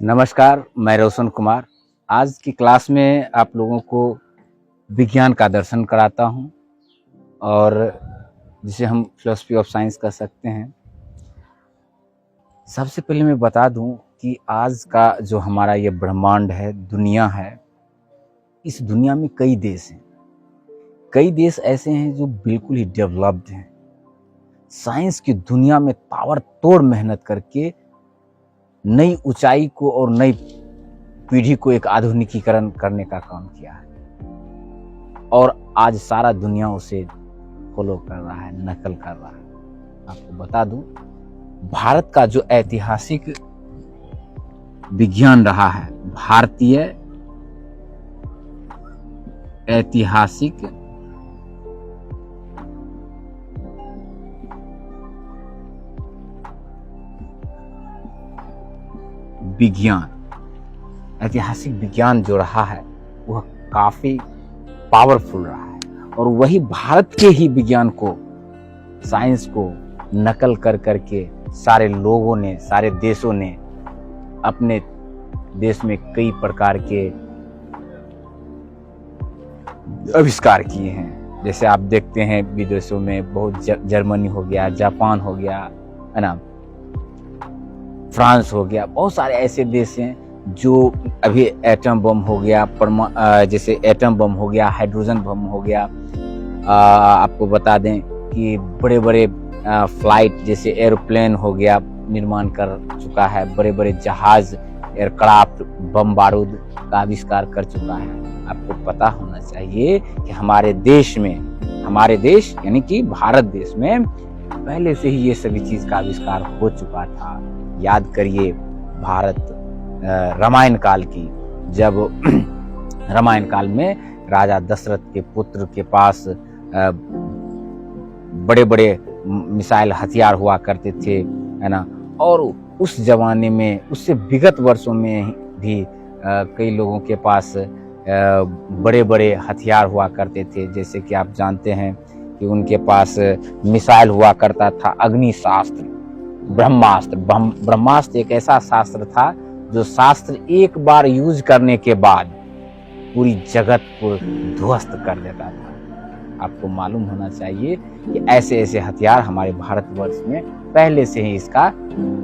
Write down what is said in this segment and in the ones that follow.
नमस्कार, मैं रोशन कुमार। आज की क्लास में आप लोगों को विज्ञान का दर्शन कराता हूं और जिसे हम फिलॉसफी ऑफ साइंस कह सकते हैं। सबसे पहले मैं बता दूं कि आज का जो हमारा ये ब्रह्मांड है, दुनिया है, इस दुनिया में कई देश हैं। कई देश ऐसे हैं जो बिल्कुल ही डेवलप्ड हैं। साइंस की दुनिया में ताबड़तोड़ मेहनत करके नई ऊंचाई को और नई पीढ़ी को एक आधुनिकीकरण करने का काम किया है और आज सारा दुनिया उसे फॉलो कर रहा है, नकल कर रहा है। आपको बता दूं, भारत का जो ऐतिहासिक विज्ञान रहा है, भारतीय ऐतिहासिक विज्ञान जो रहा है वह काफी पावरफुल रहा है और वही भारत के ही विज्ञान को, साइंस को नकल कर करके सारे लोगों ने, सारे देशों ने अपने देश में कई प्रकार के आविष्कार किए हैं। जैसे आप देखते हैं विदेशों में बहुत जर्मनी हो गया, जापान हो गया, है ना, फ्रांस हो गया, बहुत सारे ऐसे देश हैं जो अभी एटम बम हो गया, जैसे एटम बम हो गया, हाइड्रोजन बम हो गया। आपको बता दें कि बड़े बड़े फ्लाइट जैसे एरोप्लेन हो गया निर्माण कर चुका है, बड़े बड़े जहाज, एयरक्राफ्ट, बम बारूद का आविष्कार कर चुका है। आपको पता होना चाहिए कि हमारे देश यानी कि भारत देश में पहले से ही ये सभी चीज का आविष्कार हो चुका था। याद करिए भारत रामायण काल की, जब रामायण काल में राजा दशरथ के पुत्र के पास बड़े बड़े मिसाइल हथियार हुआ करते थे, है ना, और उस जमाने में, उससे विगत वर्षों में भी कई लोगों के पास बड़े बड़े हथियार हुआ करते थे। जैसे कि आप जानते हैं कि उनके पास मिसाइल हुआ करता था, अग्निशास्त्र, ब्रह्मास्त्र। ब्रह्मास्त्र एक ऐसा शास्त्र था जो शास्त्र एक बार यूज करने के बाद पूरी जगत को ध्वस्त कर देता था। आपको मालूम होना चाहिए कि ऐसे ऐसे हथियार हमारे भारतवर्ष में पहले से ही इसका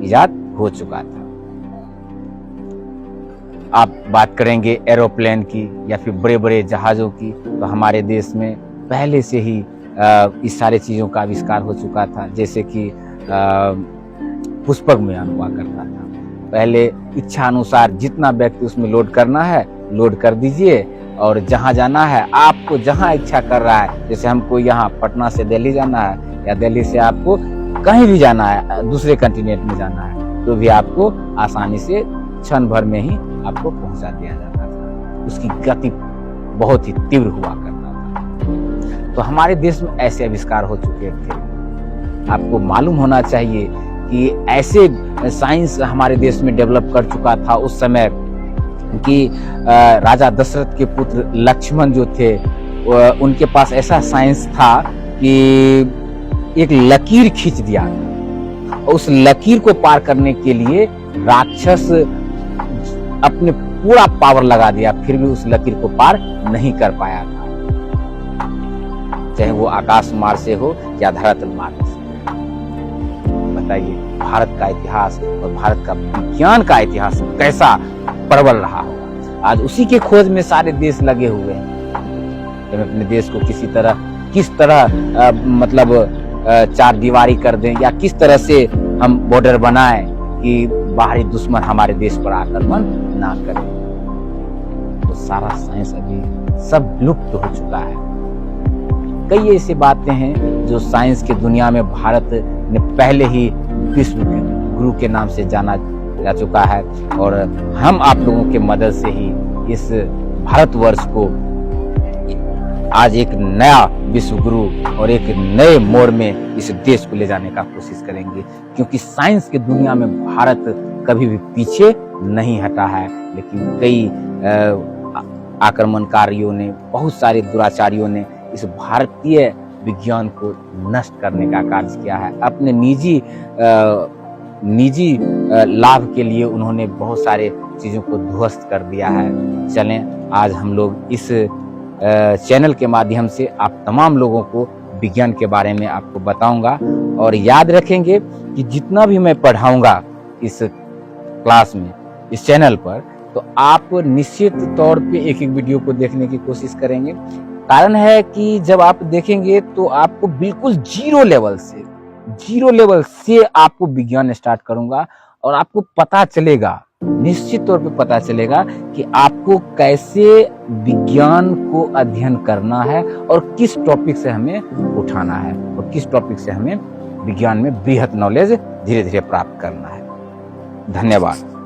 इजाद हो चुका था। आप बात करेंगे एरोप्लेन की या फिर बड़े बड़े जहाजों की, तो हमारे देश में पहले से ही इस सारे चीजों का आविष्कार हो चुका था। जैसे कि पुष्पक विमान हुआ करता था। पहले इच्छा अनुसार जितना व्यक्ति उसमें लोड करना है लोड कर दीजिए और जहां जाना है, आपको जहां इच्छा कर रहा है, जैसे हमको यहाँ पटना से दिल्ली जाना है या दिल्ली से आपको कहीं भी जाना है, दूसरे कंटिनेंट में जाना है, तो भी आपको आसानी से क्षण भर में ही आपको पहुंचा दिया जाता था। उसकी गति बहुत ही तीव्र हुआ करता था। तो हमारे देश में ऐसे आविष्कार हो चुके थे। आपको मालूम होना चाहिए कि ऐसे साइंस हमारे देश में डेवलप कर चुका था उस समय कि राजा दशरथ के पुत्र लक्ष्मण जो थे, उनके पास ऐसा साइंस था कि एक लकीर खींच दिया और उस लकीर को पार करने के लिए राक्षस अपने पूरा पावर लगा दिया, फिर भी उस लकीर को पार नहीं कर पाया था, चाहे वो आकाश मार्ग से हो या धरातल मार्ग से। बताइए भारत का इतिहास और भारत का विज्ञान का इतिहास कैसा प्रबल रहा होगा। आज उसी के खोज में सारे देश लगे हुए हैं कि हम अपने देश को किस तरह चार दीवारी कर दें या किस तरह से हम बॉर्डर बनाएं कि बाहरी दुश्मन हमारे देश पर आक्रमण ना करे। तो सारा साइंस अभी सब लुप्त हो चुका है। कई ऐसी बातें हैं जो साइंस की दुनिया में भारत ने पहले ही विश्व गुरु के नाम से जाना जा चुका है और हम आप लोगों के मदद से ही इस भारतवर्ष को आज एक नया विश्व गुरु और एक नए मोड़ में इस देश को ले जाने का कोशिश करेंगे, क्योंकि साइंस की दुनिया में भारत कभी भी पीछे नहीं हटा है। लेकिन कई आक्रमणकारियों ने, बहुत सारे दुराचारियों ने इस भारतीय विज्ञान को नष्ट करने का कार्य किया है। अपने निजी निजी लाभ के लिए उन्होंने बहुत सारे चीज़ों को ध्वस्त कर दिया है। चलें आज हम लोग इस चैनल के माध्यम से आप तमाम लोगों को विज्ञान के बारे में आपको बताऊंगा, और याद रखेंगे कि जितना भी मैं पढ़ाऊंगा इस क्लास में, इस चैनल पर, तो आप निश्चित तौर पे एक एक वीडियो को देखने की कोशिश करेंगे। कारण है कि जब आप देखेंगे तो आपको बिल्कुल जीरो लेवल से आपको विज्ञान स्टार्ट करूंगा, और आपको पता चलेगा, निश्चित तौर पे पता चलेगा कि आपको कैसे विज्ञान को अध्ययन करना है और किस टॉपिक से हमें उठाना है और किस टॉपिक से हमें विज्ञान में बृहत नॉलेज धीरे धीरे प्राप्त करना है। धन्यवाद।